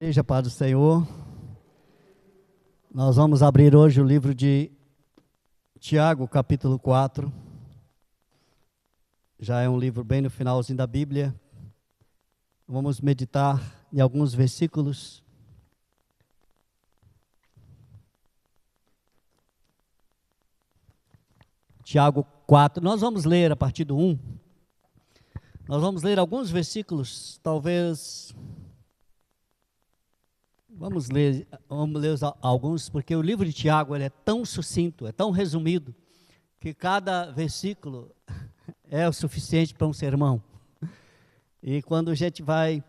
Igreja, paz do Senhor. Nós vamos abrir hoje o livro de Tiago, capítulo 4. Já é um livro bem no finalzinho da Bíblia. Vamos meditar em alguns versículos. Tiago 4, nós vamos ler a partir do 1. Nós vamos ler alguns versículos, talvez... Vamos ler alguns, porque o livro de Tiago ele é tão sucinto, é tão resumido, que cada versículo é o suficiente para um sermão. E quando a gente vai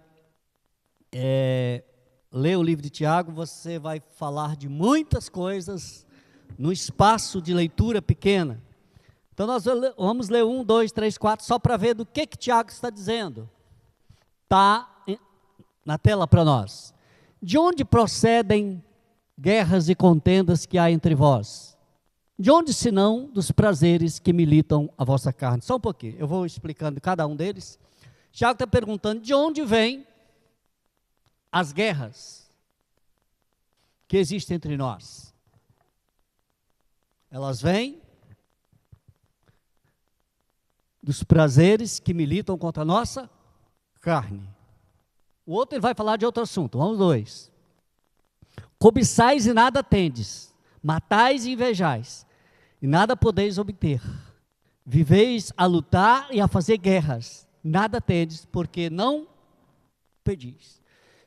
ler o livro de Tiago, você vai falar de muitas coisas no espaço de leitura pequena. Então nós vamos ler 1, 2, 3, 4, só para ver do que Tiago está dizendo. Está na tela para nós. De onde procedem guerras e contendas que há entre vós? De onde, senão, dos prazeres que militam a vossa carne? Só um pouquinho, eu vou explicando cada um deles. Tiago está perguntando, de onde vêm as guerras que existem entre nós? Elas vêm dos prazeres que militam contra a nossa carne. O outro ele vai falar de outro assunto, vamos dois. Cobiçais e nada tendes, matais e invejais, e nada podeis obter. Viveis a lutar e a fazer guerras, nada tendes, porque não pedis.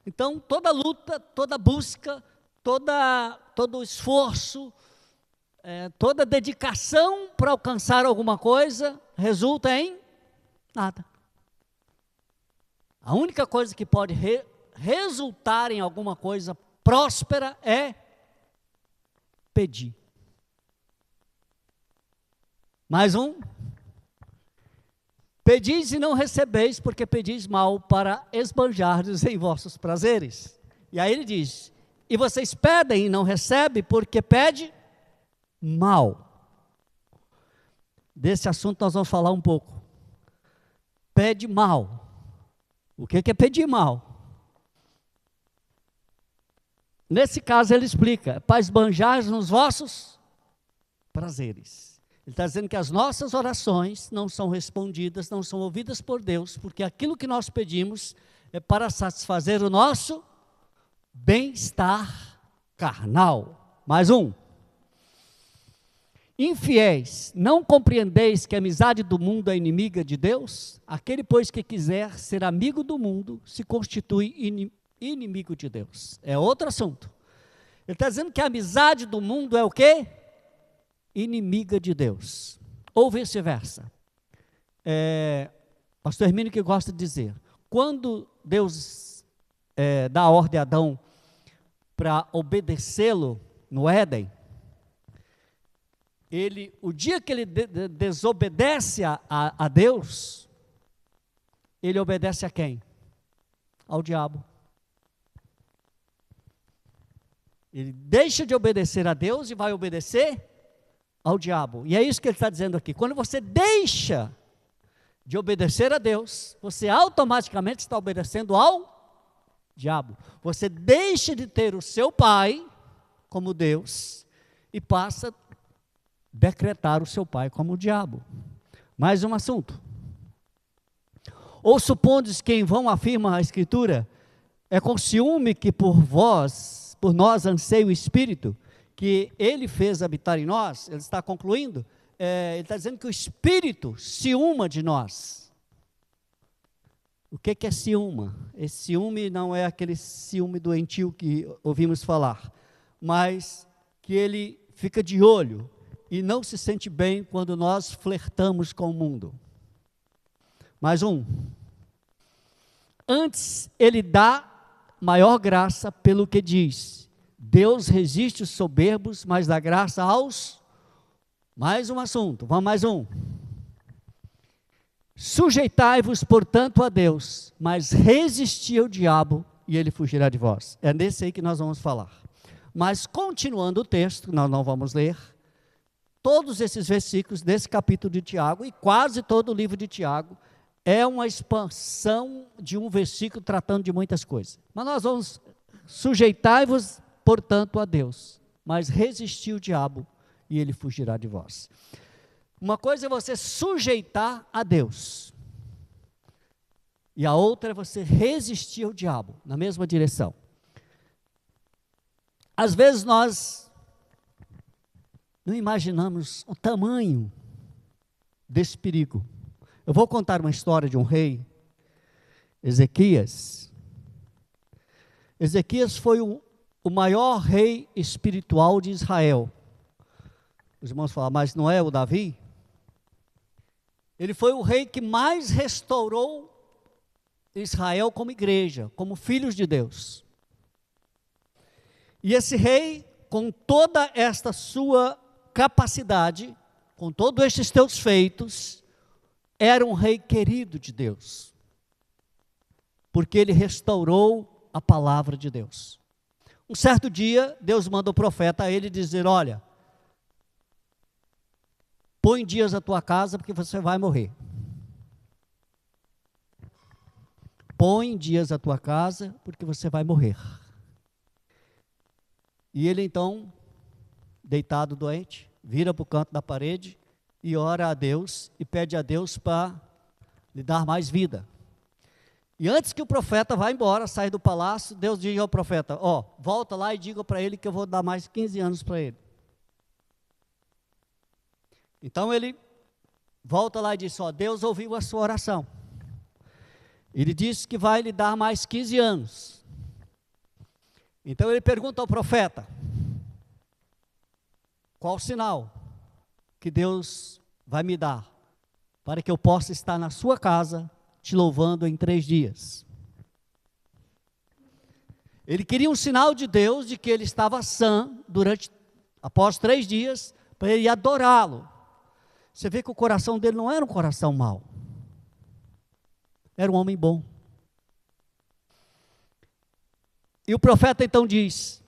Então, toda luta, toda busca, todo esforço, toda dedicação para alcançar alguma coisa, resulta em nada. A única coisa que pode resultar em alguma coisa próspera é pedir. Mais um. Pedis e não recebeis, porque pedis mal para esbanjardes em vossos prazeres. E aí ele diz, e vocês pedem e não recebem, porque pede mal. Desse assunto nós vamos falar um pouco. Pede mal. O que é pedir mal? Nesse caso ele explica, para esbanjar nos vossos prazeres. Ele está dizendo que as nossas orações não são respondidas, não são ouvidas por Deus, porque aquilo que nós pedimos é para satisfazer o nosso bem-estar carnal. Mais um. Infiéis, não compreendeis que a amizade do mundo é inimiga de Deus? Aquele, pois, que quiser ser amigo do mundo, se constitui inimigo de Deus. É outro assunto. Ele está dizendo que a amizade do mundo é o quê? Inimiga de Deus. Ou vice-versa. Pastor Hermínio que gosta de dizer, quando Deus dá a ordem a Adão para obedecê-lo no Éden, o dia que ele desobedece a Deus, ele obedece a quem? Ao diabo. Ele deixa de obedecer a Deus e vai obedecer ao diabo. E é isso que ele está dizendo aqui. Quando você deixa de obedecer a Deus, você automaticamente está obedecendo ao diabo. Você deixa de ter o seu pai como Deus e passa a decretar o seu pai como o diabo. Mais um assunto. Ou supondes que em vão afirma a Escritura, é com ciúme que por nós anseia o Espírito, que Ele fez habitar em nós. Ele está concluindo, ele está dizendo que o Espírito ciúma de nós. O que é ciúma? Esse ciúme não é aquele ciúme doentio que ouvimos falar, mas que ele fica de olho, e não se sente bem quando nós flertamos com o mundo. Mais um. Antes, ele dá maior graça pelo que diz. Deus resiste os soberbos, mas dá graça aos... Mais um assunto, vamos mais um. Sujeitai-vos, portanto, a Deus, mas resisti ao diabo, e ele fugirá de vós. É nesse aí que nós vamos falar. Mas, continuando o texto, nós não vamos ler, todos esses versículos desse capítulo de Tiago, e quase todo o livro de Tiago, é uma expansão de um versículo tratando de muitas coisas. Mas nós vamos sujeitai-vos, portanto, a Deus, mas resisti o diabo e ele fugirá de vós. Uma coisa é você sujeitar a Deus, e a outra é você resistir ao diabo, na mesma direção. Às vezes nós não imaginamos o tamanho desse perigo. Eu vou contar uma história de um rei, Ezequias. Ezequias foi o maior rei espiritual de Israel. Os irmãos falam, mas não é o Davi? Ele foi o rei que mais restaurou Israel como igreja, como filhos de Deus. E esse rei, com toda esta sua capacidade, com todos estes teus feitos, era um rei querido de Deus, porque ele restaurou a palavra de Deus. Um certo dia, Deus manda o profeta a ele dizer, olha, põe dias a tua casa porque você vai morrer. Põe dias a tua casa porque você vai morrer. E ele então, deitado doente, vira para o canto da parede e ora a Deus e pede a Deus para lhe dar mais vida. E antes que o profeta vá embora, sair do palácio, Deus diz ao profeta, volta lá e diga para ele que eu vou dar mais 15 anos para ele. Então ele volta lá e diz, Deus ouviu a sua oração. Ele disse que vai lhe dar mais 15 anos. Então ele pergunta ao profeta, qual o sinal que Deus vai me dar para que eu possa estar na sua casa te louvando em 3 dias? Ele queria um sinal de Deus de que ele estava sã após 3 dias, para ele adorá-lo. Você vê que o coração dele não era um coração mau, era um homem bom. E o profeta então diz,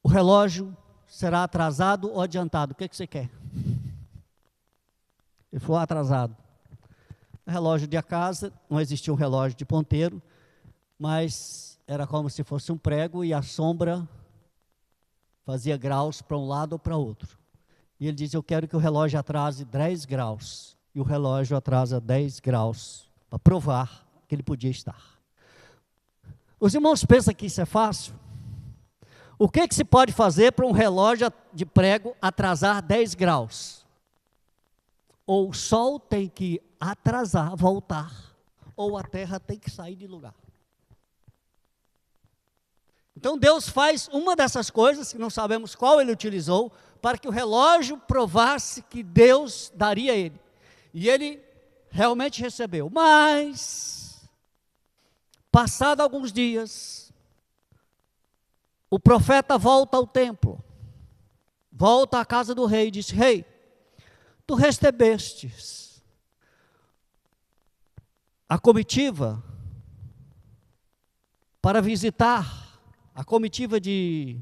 o relógio será atrasado ou adiantado, o que você quer? Ele foi atrasado. O relógio de casa, não existia um relógio de ponteiro, mas era como se fosse um prego e a sombra fazia graus para um lado ou para outro. E ele diz, eu quero que o relógio atrase 10 graus. E o relógio atrasa 10 graus, para provar que ele podia estar. Os irmãos pensam que isso é fácil? O que se pode fazer para um relógio de prego atrasar 10 graus? Ou o sol tem que atrasar, voltar, ou a terra tem que sair de lugar. Então Deus faz uma dessas coisas, que não sabemos qual ele utilizou, para que o relógio provasse que Deus daria a ele. E ele realmente recebeu. Mas, passado alguns dias, o profeta volta ao templo, volta à casa do rei e diz, rei, tu recebestes a comitiva para visitar, a comitiva de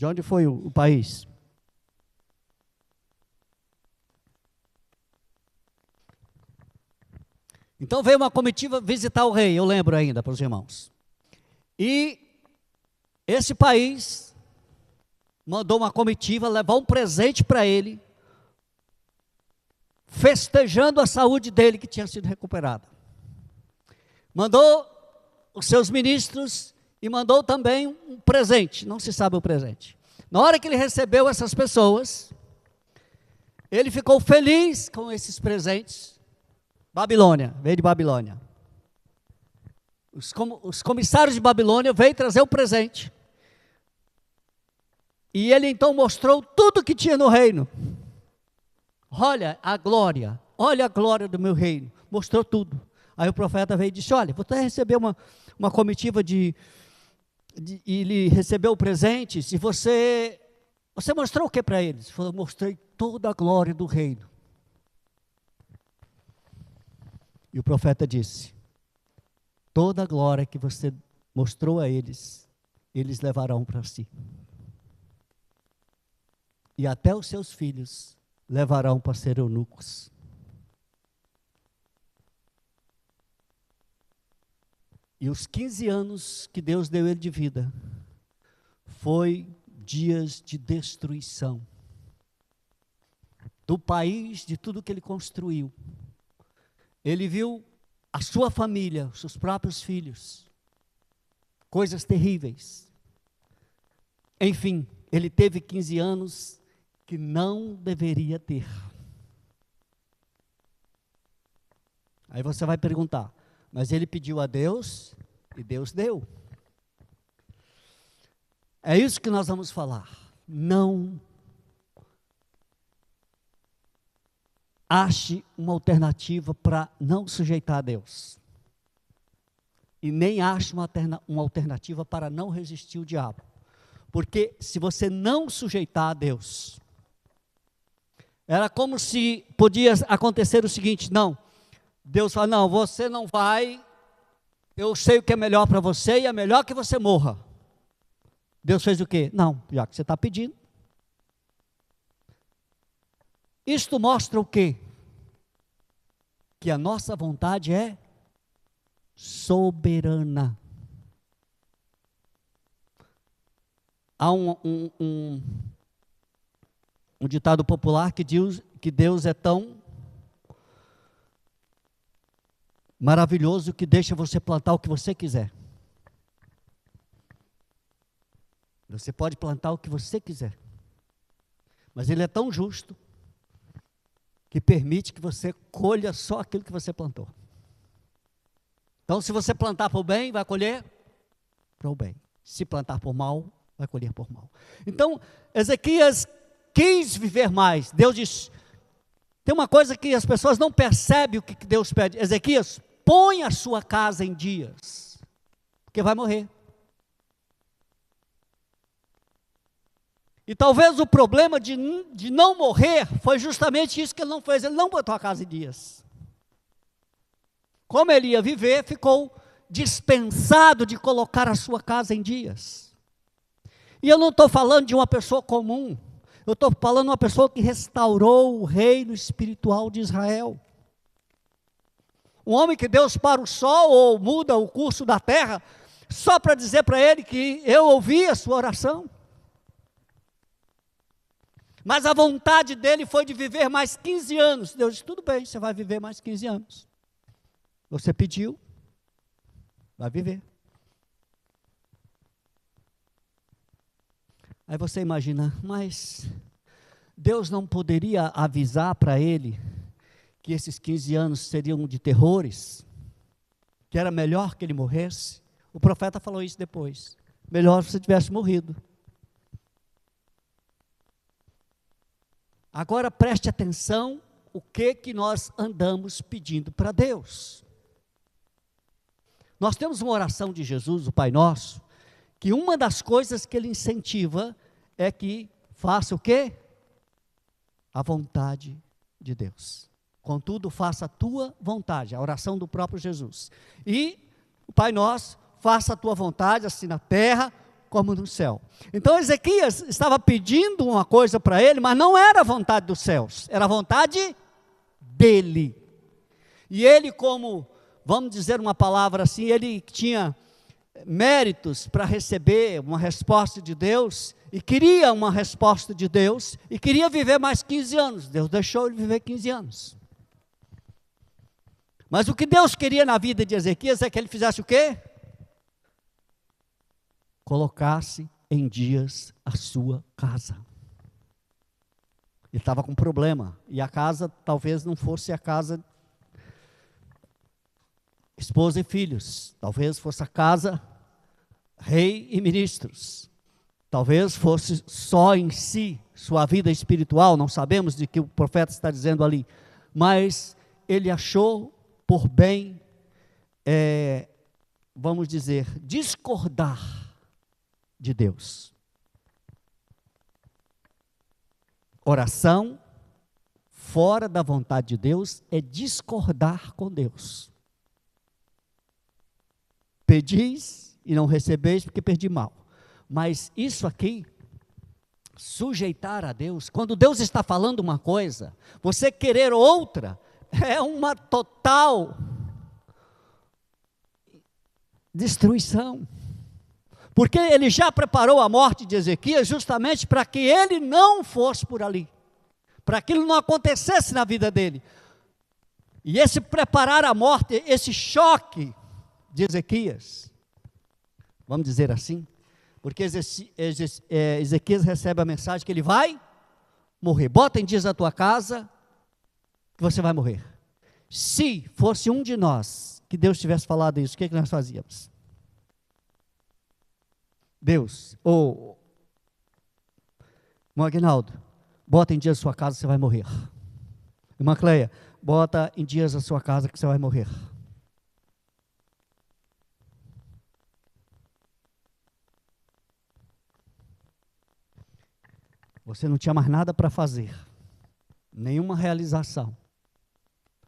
onde foi o país? Então veio uma comitiva visitar o rei, eu lembro ainda para os irmãos. E esse país mandou uma comitiva levar um presente para ele, festejando a saúde dele que tinha sido recuperada. Mandou os seus ministros e mandou também um presente, não se sabe o presente. Na hora que ele recebeu essas pessoas, ele ficou feliz com esses presentes. Babilônia, veio de Babilônia. Os comissários de Babilônia veio trazer o presente. E ele então mostrou tudo que tinha no reino. Olha a glória do meu reino. Mostrou tudo. Aí o profeta veio e disse, olha, você recebeu uma comitiva e ele recebeu presentes, e você mostrou o que para eles? Ele falou, mostrei toda a glória do reino. E o profeta disse, toda a glória que você mostrou a eles, eles levarão para si. E até os seus filhos levarão para ser eunucos. E os 15 anos que Deus deu ele de vida, foi dias de destruição do país, de tudo que ele construiu. Ele viu a sua família, os seus próprios filhos, coisas terríveis. Enfim, ele teve 15 anos que não deveria ter. Aí você vai perguntar, mas ele pediu a Deus e Deus deu. É isso que nós vamos falar. Não ache uma alternativa para não sujeitar a Deus. E nem ache uma alternativa para não resistir ao diabo. Porque se você não sujeitar a Deus, era como se podia acontecer o seguinte: não, Deus fala, não, você não vai, eu sei o que é melhor para você e é melhor que você morra. Deus fez o quê? Não, já que você está pedindo. Isto mostra o quê? Que a nossa vontade é soberana. Há um ditado popular que diz que Deus é tão maravilhoso que deixa você plantar o que você quiser. Você pode plantar o que você quiser. Mas Ele é tão justo que permite que você colha só aquilo que você plantou. Então, se você plantar por bem, vai colher para o bem. Se plantar por mal, vai colher por mal. Então, Ezequias quis viver mais. Deus diz, tem uma coisa que as pessoas não percebem o que Deus pede. Ezequias, põe a sua casa em dias, porque vai morrer. E talvez o problema de não morrer foi justamente isso que ele não fez. Ele não botou a casa em dias. Como ele ia viver, ficou dispensado de colocar a sua casa em dias. E eu não estou falando de uma pessoa comum. Eu estou falando de uma pessoa que restaurou o reino espiritual de Israel. Um homem que Deus para o sol ou muda o curso da terra, só para dizer para ele que eu ouvi a sua oração. Mas a vontade dele foi de viver mais 15 anos. Deus disse, tudo bem, você vai viver mais 15 anos. Você pediu, vai viver. Aí você imagina, mas Deus não poderia avisar para ele que esses 15 anos seriam de terrores? Que era melhor que ele morresse? O profeta falou isso depois. Melhor se você tivesse morrido. Agora preste atenção o que nós andamos pedindo para Deus. Nós temos uma oração de Jesus, o Pai Nosso, que uma das coisas que ele incentiva é que faça o quê? A vontade de Deus. Contudo, faça a tua vontade, a oração do próprio Jesus. E o Pai Nosso, faça a tua vontade, assim na terra como no céu. Então Ezequias estava pedindo uma coisa para ele, mas não era a vontade dos céus, era a vontade dele. E ele, como, vamos dizer uma palavra assim, ele tinha méritos para receber uma resposta de Deus, e queria uma resposta de Deus, e queria viver mais 15 anos. Deus deixou ele viver 15 anos. Mas o que Deus queria na vida de Ezequias é que ele fizesse o quê? Colocasse em dias a sua casa. Ele estava com problema, e a casa talvez não fosse a casa esposa e filhos, talvez fosse a casa rei e ministros, talvez fosse só em si, sua vida espiritual, não sabemos de que o profeta está dizendo ali, mas ele achou por bem, vamos dizer, discordar de Deus. Oração fora da vontade de Deus é discordar com Deus. Pedis e não recebeis porque perdi mal. Mas isso aqui, sujeitar a Deus, quando Deus está falando uma coisa, você querer outra, é uma total destruição. Porque ele já preparou a morte de Ezequias justamente para que ele não fosse por ali, para que aquilo não acontecesse na vida dele. E esse preparar a morte, esse choque de Ezequias, vamos dizer assim, porque Ezequias recebe a mensagem que ele vai morrer. Bota em dias a tua casa, que você vai morrer. Se fosse um de nós, que Deus tivesse falado isso, o que nós fazíamos? Deus, ou Aguinaldo, bota em dias a sua casa, você vai morrer. Irmã Cleia, bota em dias a sua casa, que você vai morrer. Você não tinha mais nada para fazer, nenhuma realização.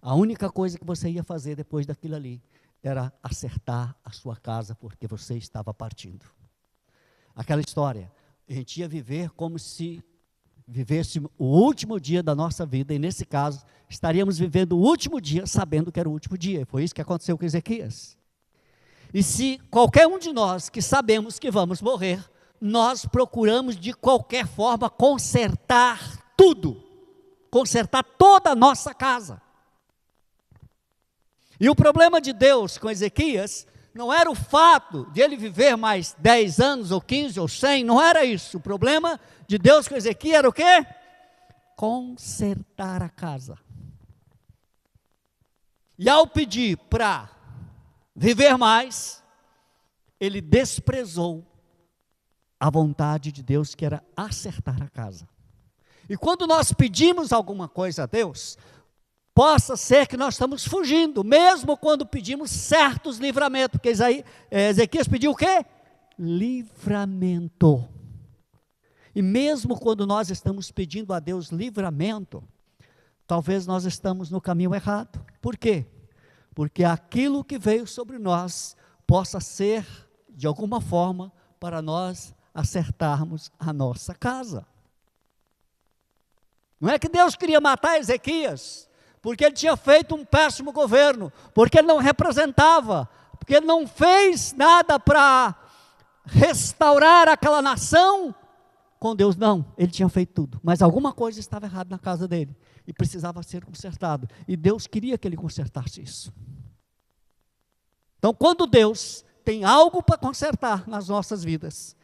A única coisa que você ia fazer depois daquilo ali era acertar a sua casa, porque você estava partindo. Aquela história, a gente ia viver como se vivesse o último dia da nossa vida, e nesse caso, estaríamos vivendo o último dia, sabendo que era o último dia. Foi isso que aconteceu com Ezequias. E se qualquer um de nós que sabemos que vamos morrer, nós procuramos de qualquer forma consertar tudo, consertar toda a nossa casa. E o problema de Deus com Ezequias não era o fato de ele viver mais 10 anos, ou 15, ou 100, não era isso. O problema de Deus com Ezequias era o quê? Consertar a casa. E ao pedir para viver mais, ele desprezou a vontade de Deus, que era acertar a casa. E quando nós pedimos alguma coisa a Deus, possa ser que nós estamos fugindo, mesmo quando pedimos certos livramentos, porque Ezequias pediu o quê? Livramento. E mesmo quando nós estamos pedindo a Deus livramento, talvez nós estamos no caminho errado. Por quê? Porque aquilo que veio sobre nós possa ser, de alguma forma, para nós acertarmos a nossa casa. Não é que Deus queria matar Ezequias, porque ele tinha feito um péssimo governo, porque ele não representava, porque ele não fez nada para restaurar aquela nação com Deus. Não, ele tinha feito tudo, mas alguma coisa estava errada na casa dele, e precisava ser consertado, e Deus queria que ele consertasse isso. Então, quando Deus tem algo para consertar nas nossas vidas,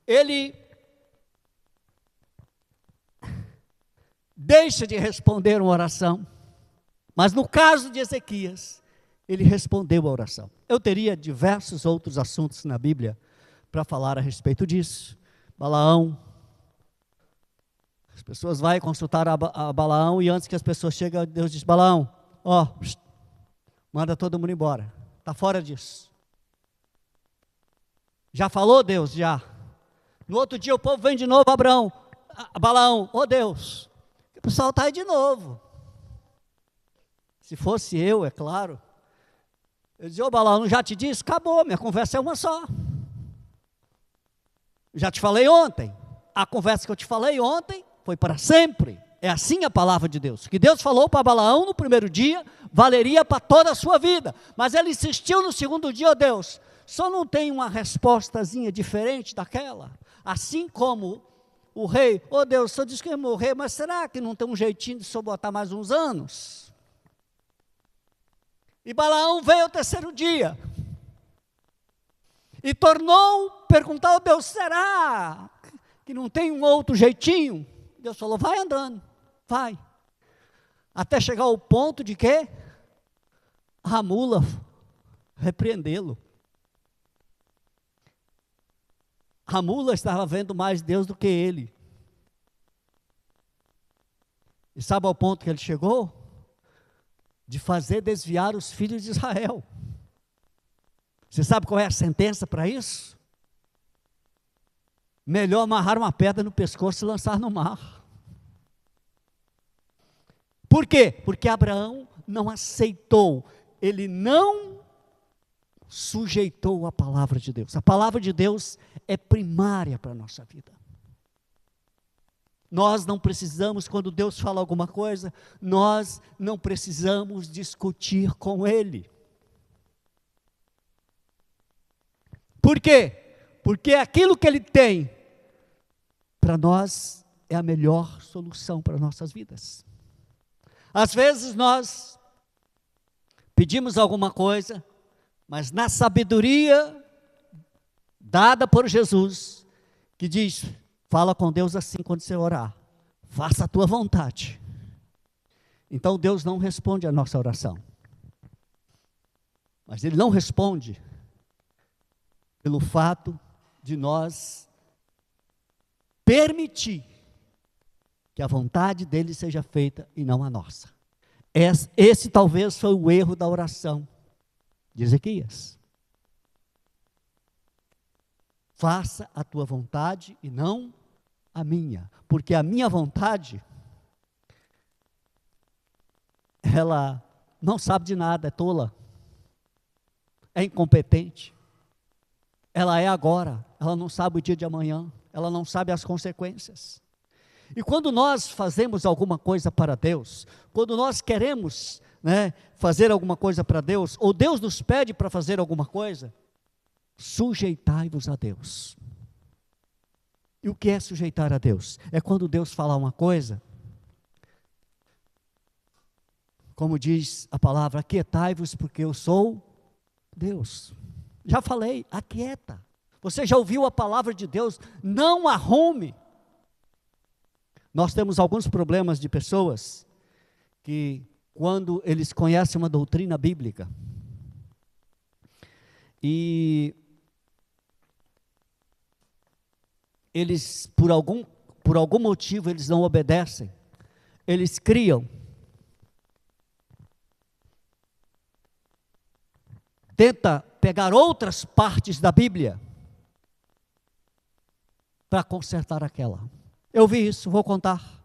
Ele deixa de responder uma oração. Mas no caso de Ezequias, ele respondeu a oração. Eu teria diversos outros assuntos na Bíblia para falar a respeito disso. Balaão, as pessoas vão consultar a Balaão, e antes que as pessoas cheguem, Deus diz: Balaão, manda todo mundo embora, está fora disso. Já falou Deus? Já. No outro dia o povo vem de novo, Balaão, Deus, o pessoal está aí de novo. Se fosse eu, é claro, eu dizia: Balaão, já te disse? Acabou, minha conversa é uma só. Já te falei ontem, a conversa que eu te falei ontem foi para sempre. É assim a palavra de Deus. O que Deus falou para Balaão no primeiro dia, valeria para toda a sua vida. Mas ele insistiu no segundo dia: Deus, só não tem uma respostazinha diferente daquela? Assim como o rei: Deus, só disse que ia morrer, mas será que não tem um jeitinho de só botar mais uns anos? E Balaão veio ao terceiro dia, e tornou perguntar: Deus, será que não tem um outro jeitinho? Deus falou: vai andando, vai. Até chegar ao ponto de que a mula repreendê-lo. A mula estava vendo mais Deus do que ele. E sabe ao ponto que ele chegou? De fazer desviar os filhos de Israel. Você sabe qual é a sentença para isso? Melhor amarrar uma pedra no pescoço e lançar no mar. Por quê? Porque Abraão não aceitou, ele não sujeitou a palavra de Deus. A palavra de Deus é primária para a nossa vida. Nós não precisamos, quando Deus fala alguma coisa, nós não precisamos discutir com Ele. Por quê? Porque aquilo que Ele tem para nós é a melhor solução para nossas vidas. Às vezes nós pedimos alguma coisa, mas na sabedoria dada por Jesus, que diz, fala com Deus assim quando você orar, faça a tua vontade. Então Deus não responde a nossa oração. Mas Ele não responde pelo fato de nós permitir que a vontade dEle seja feita e não a nossa. Esse talvez foi o erro da oração de Ezequias. Faça a tua vontade e não a minha, porque a minha vontade, ela não sabe de nada, é tola, é incompetente, ela é agora, ela não sabe o dia de amanhã, ela não sabe as consequências. E quando nós fazemos alguma coisa para Deus, quando nós queremos, fazer alguma coisa para Deus, ou Deus nos pede para fazer alguma coisa, sujeitai-vos a Deus. E o que é sujeitar a Deus? É quando Deus falar uma coisa, como diz a palavra, aquietai-vos porque eu sou Deus. Já falei, aquieta. Você já ouviu a palavra de Deus? Não arrume. Nós temos alguns problemas de pessoas que, quando eles conhecem uma doutrina bíblica, e eles, por algum motivo, eles não obedecem, eles criam, tenta pegar outras partes da Bíblia para consertar aquela. Eu vi isso, vou contar.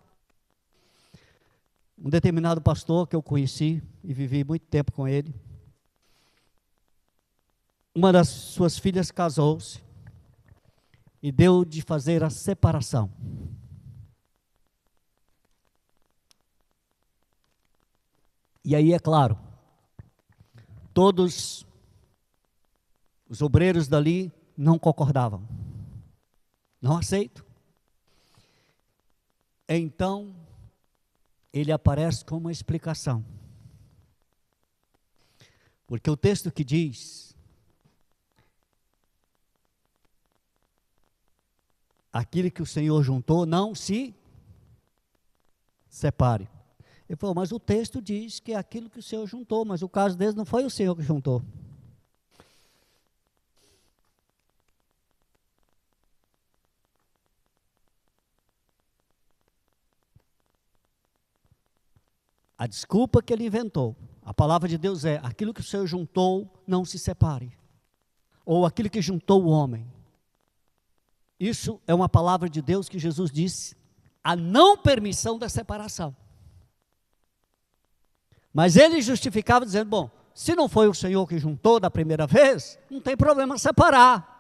Um determinado pastor que eu conheci e vivi muito tempo com ele, uma das suas filhas casou-se e deu de fazer a separação. E aí, é claro, todos os obreiros dali não concordavam. Não aceito. Então, ele aparece com uma explicação. Porque o texto que diz, aquilo que o Senhor juntou, não se separe. Ele falou, mas o texto diz que é aquilo que o Senhor juntou, mas o caso deles não foi o Senhor que juntou. A desculpa que ele inventou, a palavra de Deus é, aquilo que o Senhor juntou, não se separe. Ou aquilo que juntou o homem. Isso é uma palavra de Deus que Jesus disse, a não permissão da separação. Mas ele justificava dizendo, bom, se não foi o Senhor que juntou da primeira vez, não tem problema separar.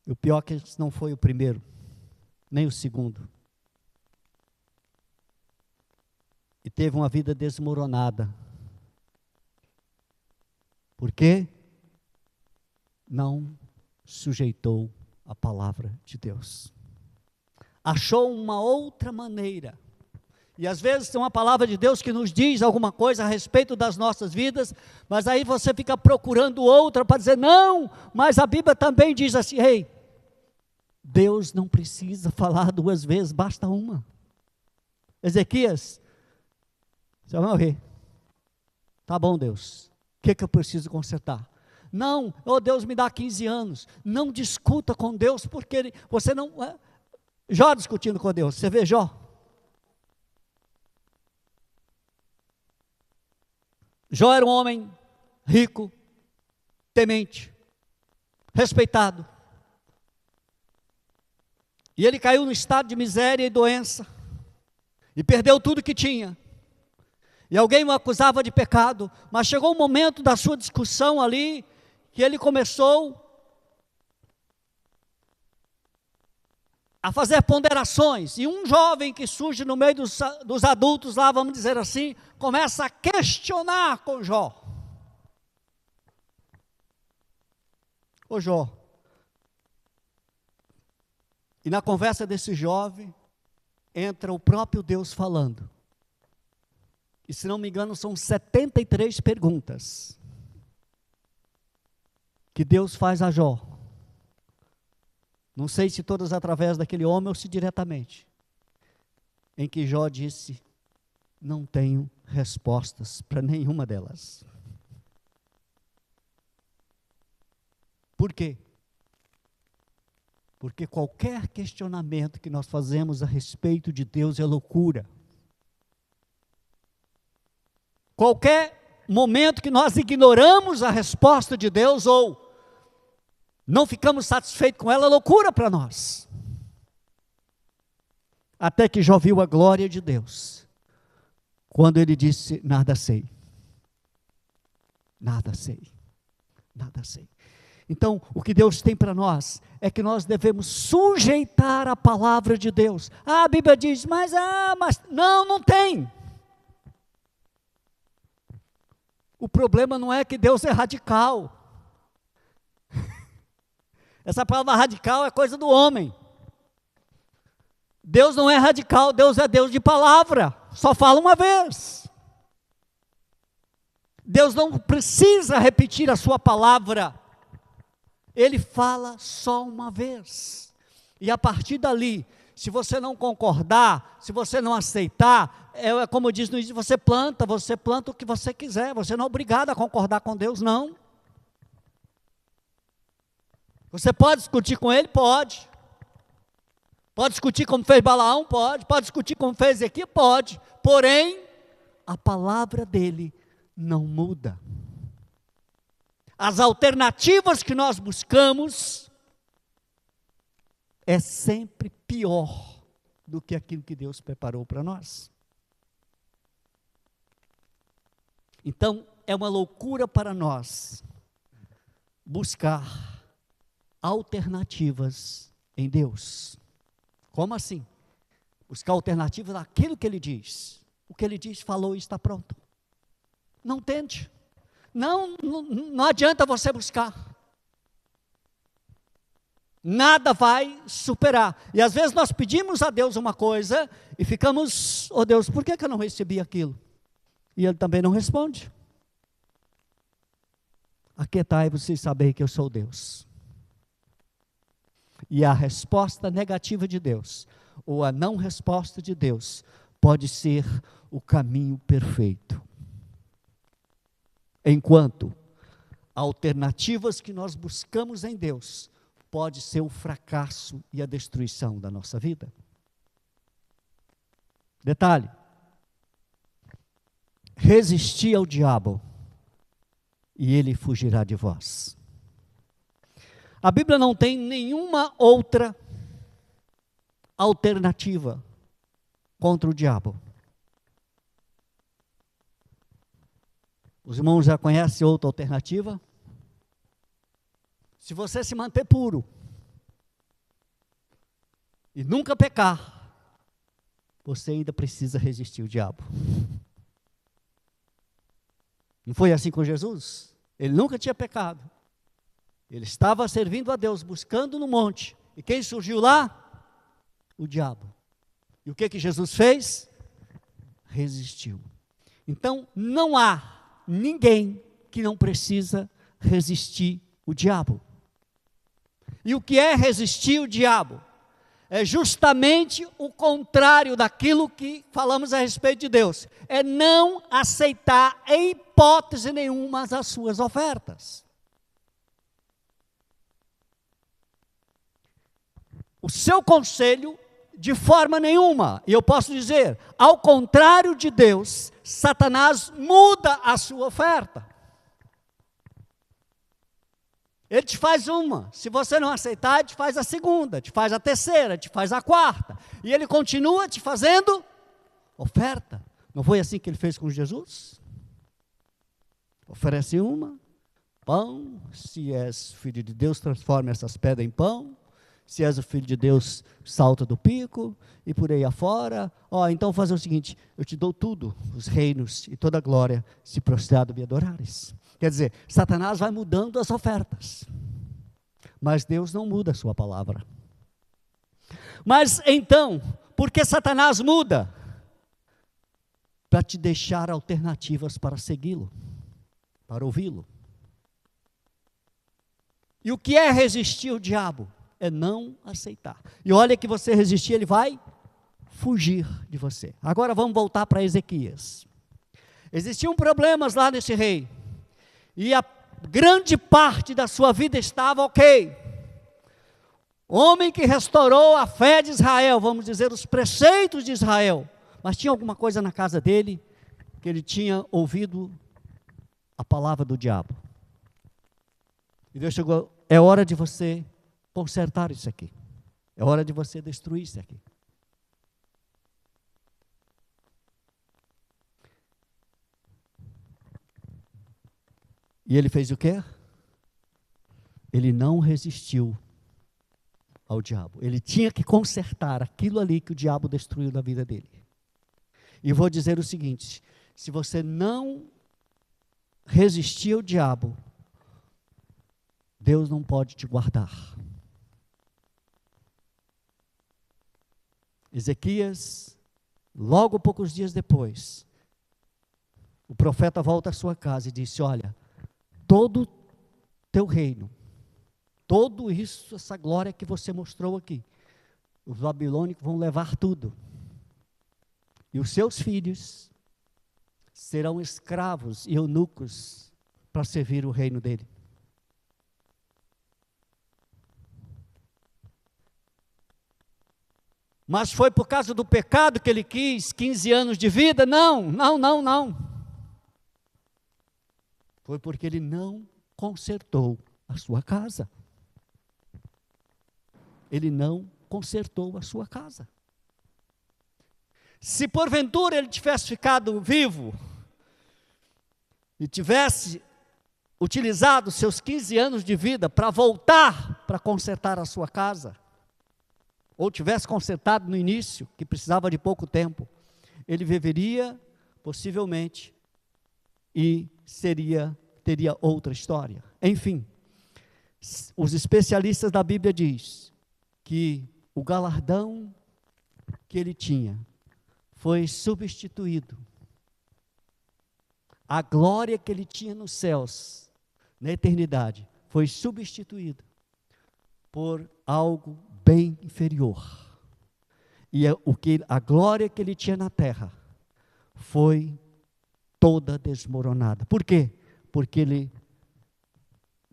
E o pior é que esse não foi o primeiro, nem o segundo. E teve uma vida desmoronada. Por quê? Não sujeitou a palavra de Deus. Achou uma outra maneira. E às vezes tem uma palavra de Deus que nos diz alguma coisa a respeito das nossas vidas, mas aí você fica procurando outra para dizer, não, mas a Bíblia também diz assim, ei, Deus não precisa falar duas vezes, basta uma. Ezequias, você vai morrer. Tá bom, Deus, o que eu preciso consertar? Não, Deus me dá 15 anos, não discuta com Deus, porque você não... Jó discutindo com Deus, você vê Jó? Jó era um homem rico, temente, respeitado. E ele caiu no estado de miséria e doença, e perdeu tudo que tinha. E alguém o acusava de pecado, mas chegou um momento da sua discussão ali, que ele começou a fazer ponderações, e um jovem que surge no meio dos adultos lá, vamos dizer assim, começa a questionar com Jó. Ô Jó, e na conversa desse jovem, entra o próprio Deus falando. E se não me engano, são 73 perguntas que Deus faz a Jó. Não sei se todas através daquele homem ou se diretamente. Em que Jó disse, não tenho respostas para nenhuma delas. Por quê? Porque qualquer questionamento que nós fazemos a respeito de Deus é loucura. Qualquer momento que nós ignoramos a resposta de Deus ou não ficamos satisfeitos com ela, é loucura para nós. Até que Jó viu a glória de Deus, quando ele disse, nada sei. Nada sei. Nada sei. Então, o que Deus tem para nós é que nós devemos sujeitar a palavra de Deus. Ah, a Bíblia diz, mas não tem. O problema não é que Deus é radical. Essa palavra radical é coisa do homem. Deus não é radical, Deus é Deus de palavra. Só fala uma vez. Deus não precisa repetir a sua palavra. Ele fala só uma vez. E a partir dali, se você não concordar, se você não aceitar, é como diz no início, você planta o que você quiser. Você não é obrigado a concordar com Deus, não. Você pode discutir com ele? Pode. Pode discutir como fez Balaão? Pode. Pode discutir como fez Ezequiel? Pode. Porém, a palavra dele não muda. As alternativas que nós buscamos é sempre pior do que aquilo que Deus preparou para nós. Então, é uma loucura para nós buscar alternativas em Deus. Como assim? Buscar alternativas naquilo que Ele diz. O que Ele diz, falou e está pronto. Não tente. Não adianta você buscar. Nada vai superar. E às vezes nós pedimos a Deus uma coisa e ficamos, oh Deus, por que eu não recebi aquilo? E Ele também não responde. Aquietai-vos e sabei que eu sou Deus. E a resposta negativa de Deus, ou a não resposta de Deus, pode ser o caminho perfeito. Enquanto alternativas que nós buscamos em Deus, pode ser o fracasso e a destruição da nossa vida. Detalhe, resisti ao diabo, e ele fugirá de vós. A Bíblia não tem nenhuma outra alternativa contra o diabo. Os irmãos já conhecem outra alternativa? Se você se manter puro e nunca pecar, você ainda precisa resistir ao diabo. Não foi assim com Jesus? Ele nunca tinha pecado. Ele estava servindo a Deus, buscando no monte. E quem surgiu lá? O diabo. E o que Jesus fez? Resistiu. Então, não há ninguém que não precisa resistir o diabo. E o que é resistir o diabo? É justamente o contrário daquilo que falamos a respeito de Deus. É não aceitar em hipótese nenhuma as suas ofertas. O seu conselho, de forma nenhuma, e eu posso dizer, ao contrário de Deus, Satanás muda a sua oferta. Ele te faz uma, se você não aceitar, ele te faz a segunda, te faz a terceira, te faz a quarta, e ele continua te fazendo oferta. Não foi assim que ele fez com Jesus? Oferece uma, pão, se és filho de Deus, transforma essas pedras em pão, Se és o filho de Deus, salta do pico e por aí afora. Então fazer o seguinte, eu te dou tudo, os reinos e toda a glória, se prostrado me adorares. Quer dizer, Satanás vai mudando as ofertas, mas Deus não muda a sua palavra. Mas então, por que Satanás muda? Para te deixar alternativas para segui-lo, para ouvi-lo. E o que é resistir o diabo? É não aceitar. E olha que você resistir, ele vai fugir de você. Agora vamos voltar para Ezequias. Existiam problemas lá nesse rei. E a grande parte da sua vida estava ok. Homem que restaurou a fé de Israel, vamos dizer, os preceitos de Israel. Mas tinha alguma coisa na casa dele, que ele tinha ouvido a palavra do diabo. E Deus chegou, é hora de você consertar isso aqui. É hora de você destruir isso aqui. E ele fez o quê? Ele não resistiu ao diabo. Ele tinha que consertar aquilo ali que o diabo destruiu na vida dele. E vou dizer o seguinte, se você não resistir ao diabo, Deus não pode te guardar. Ezequias, logo poucos dias depois, o profeta volta à sua casa e disse, olha, todo teu reino, tudo isso, essa glória que você mostrou aqui, os babilônicos vão levar tudo. E os seus filhos serão escravos e eunucos para servir o reino dele. Mas foi por causa do pecado que ele quis 15 anos de vida? Não. Foi porque ele não consertou a sua casa. Ele não consertou a sua casa. Se porventura ele tivesse ficado vivo e tivesse utilizado seus 15 anos de vida para voltar para consertar a sua casa, ou tivesse consertado no início, que precisava de pouco tempo, ele viveria possivelmente e teria outra história. Enfim, os especialistas da Bíblia dizem que o galardão que ele tinha foi substituído. A glória que ele tinha nos céus, na eternidade, foi substituída por algo bem inferior. E a glória que ele tinha na terra foi toda desmoronada. Por quê? Porque ele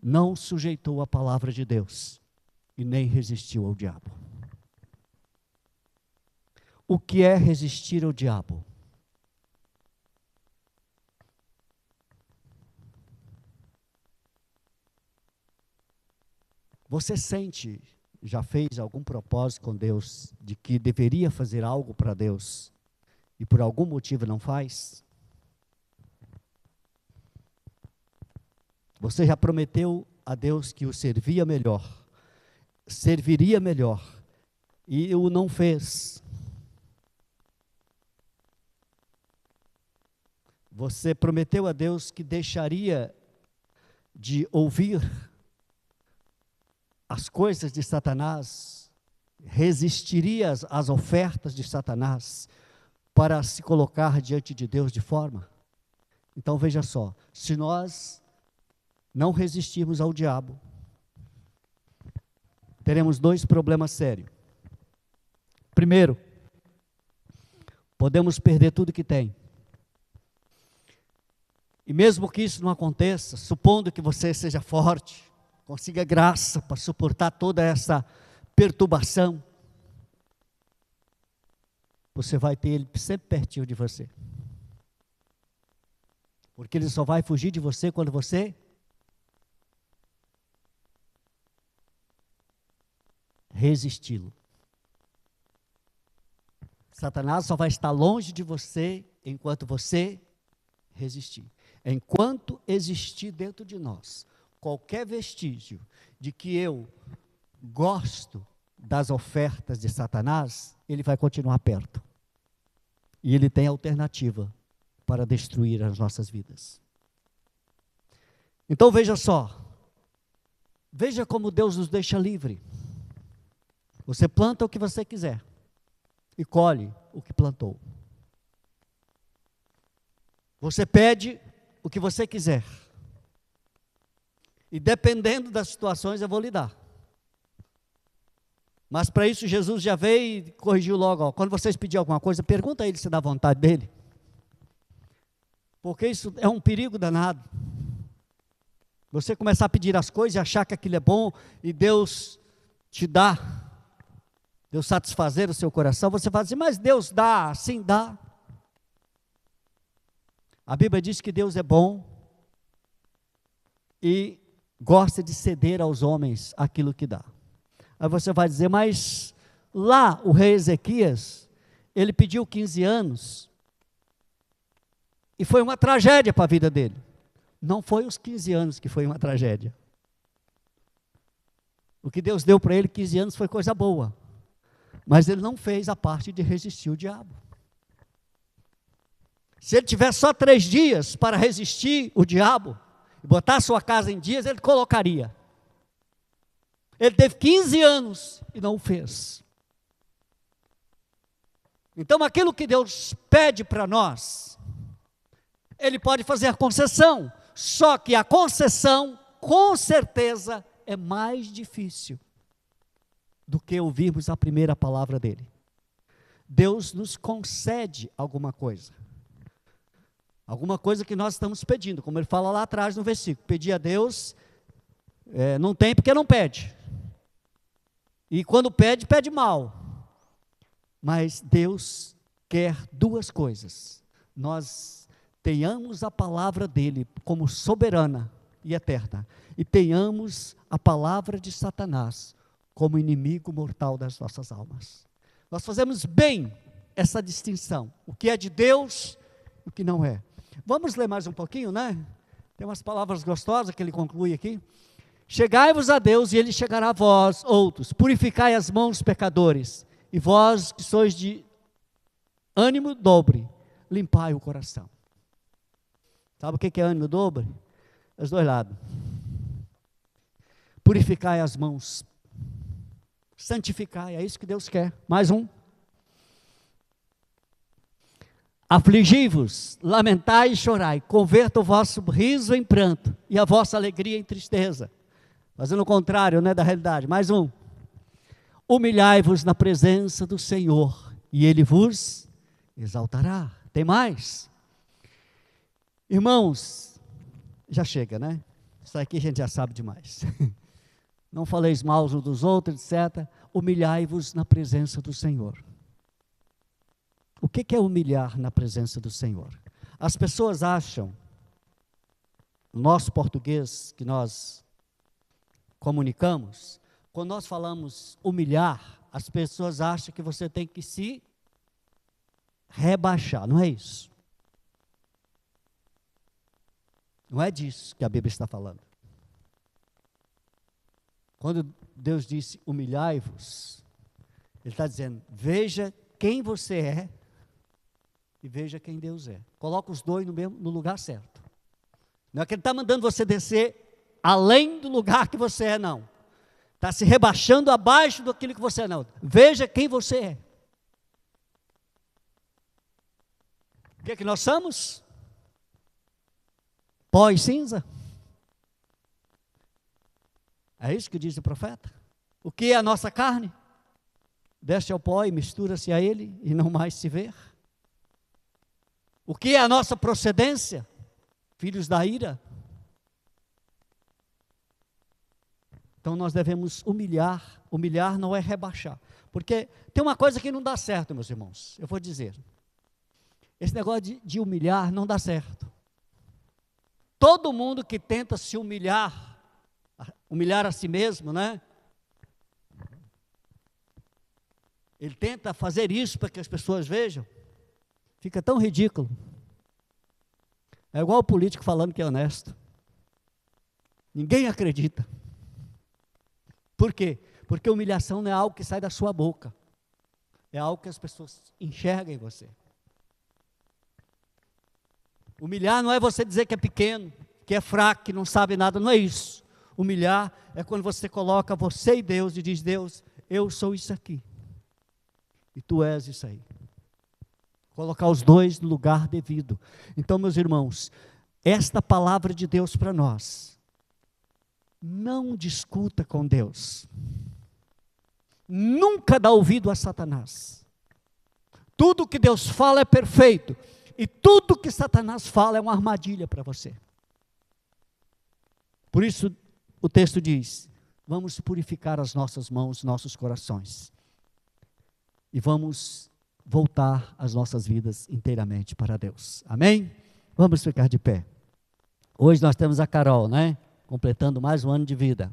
não sujeitou a palavra de Deus e nem resistiu ao diabo. O que é resistir ao diabo? Você sente, já fez algum propósito com Deus, de que deveria fazer algo para Deus, e por algum motivo não faz? Você já prometeu a Deus que o serviria melhor, e o não fez. Você prometeu a Deus que deixaria de ouvir as coisas de Satanás, resistiria às ofertas de Satanás para se colocar diante de Deus de forma? Então veja só, se nós não resistirmos ao diabo, teremos dois problemas sérios. Primeiro, podemos perder tudo que tem. E mesmo que isso não aconteça, supondo que você seja forte, consiga graça para suportar toda essa perturbação, você vai ter ele sempre pertinho de você. Porque ele só vai fugir de você quando você resisti-lo. Satanás só vai estar longe de você enquanto você resistir. Enquanto existir dentro de nós qualquer vestígio de que eu gosto das ofertas de Satanás, ele vai continuar perto. E ele tem alternativa para destruir as nossas vidas. Então veja só, veja como Deus nos deixa livre. Você planta o que você quiser e colhe o que plantou. Você pede o que você quiser. E dependendo das situações eu vou lhe dar. Mas para isso Jesus já veio e corrigiu logo. Ó, quando vocês pedirem alguma coisa, pergunta a ele se dá vontade dele. Porque isso é um perigo danado. Você começar a pedir as coisas e achar que aquilo é bom e Deus te dá, Deus satisfazer o seu coração, você vai dizer, mas Deus dá, sim dá. A Bíblia diz que Deus é bom e gosta de ceder aos homens aquilo que dá. Aí você vai dizer, mas lá o rei Ezequias, ele pediu 15 anos e foi uma tragédia para a vida dele. Não foi os 15 anos que foi uma tragédia. O que Deus deu para ele, 15 anos, foi coisa boa. Mas ele não fez a parte de resistir o diabo. Se ele tivesse só 3 dias para resistir o diabo, e botar a sua casa em dias, ele colocaria. Ele teve 15 anos e não o fez. Então aquilo que Deus pede para nós, Ele pode fazer a concessão, só que a concessão, com certeza, é mais difícil do que ouvirmos a primeira palavra dEle. Deus nos concede alguma coisa que nós estamos pedindo, como Ele fala lá atrás no versículo, pedir a Deus, não tem porque não pede, e quando pede, pede mal, mas Deus quer 2 coisas, nós tenhamos a palavra dEle como soberana e eterna, e tenhamos a palavra de Satanás como inimigo mortal das nossas almas. Nós fazemos bem essa distinção, o que é de Deus e o que não é. Vamos ler mais um pouquinho, né? Tem umas palavras gostosas que ele conclui aqui. Chegai-vos a Deus e Ele chegará a vós, outros. Purificai as mãos, pecadores, e vós que sois de ânimo dobre, limpai o coração. Sabe o que é ânimo dobre? Os 2 lados. Purificai as mãos, santificai, é isso que Deus quer. Mais um. Afligi-vos, lamentai e chorai, converta o vosso riso em pranto e a vossa alegria em tristeza. Fazendo o contrário, né, da realidade. Mais um. Humilhai-vos na presença do Senhor e Ele vos exaltará. Tem mais? Irmãos, já chega, né? Isso aqui a gente já sabe demais. Não faleis mal uns dos outros, etc. Humilhai-vos na presença do Senhor. O que é humilhar na presença do Senhor? As pessoas acham, no nosso português que nós comunicamos, quando nós falamos humilhar, as pessoas acham que você tem que se rebaixar, não é isso? Não é disso que a Bíblia está falando. Quando Deus disse humilhai-vos, Ele está dizendo, veja quem você é e veja quem Deus é. Coloca os 2 no lugar certo. Não é que Ele está mandando você descer além do lugar que você é, não. Está se rebaixando abaixo daquilo que você é, não. Veja quem você é. O que é que nós somos? Pó e cinza. É isso que diz o profeta. O que é a nossa carne? Desce ao pó e mistura-se a ele e não mais se vê. O que é a nossa procedência? Filhos da ira. Então nós devemos humilhar. Humilhar não é rebaixar. Porque tem uma coisa que não dá certo, meus irmãos. Eu vou dizer. Esse negócio de humilhar não dá certo. Todo mundo que tenta se humilhar a si mesmo, né? Ele tenta fazer isso para que as pessoas vejam. Fica tão ridículo. É igual o político falando que é honesto. Ninguém acredita. Por quê? Porque humilhação não é algo que sai da sua boca, é algo que as pessoas enxergam em você. Humilhar não é você dizer que é pequeno, que é fraco, que não sabe nada, não é isso. Humilhar é quando você coloca você e Deus e diz: Deus, eu sou isso aqui, e tu és isso aí. Colocar os dois no lugar devido. Então, meus irmãos, esta palavra de Deus para nós, não discuta com Deus, nunca dá ouvido a Satanás. Tudo que Deus fala é perfeito, e tudo que Satanás fala é uma armadilha para você. Por isso o texto diz: vamos purificar as nossas mãos, nossos corações, e vamos voltar as nossas vidas inteiramente para Deus. Amém? Vamos ficar de pé. Hoje nós temos a Carol, né? Completando mais um ano de vida.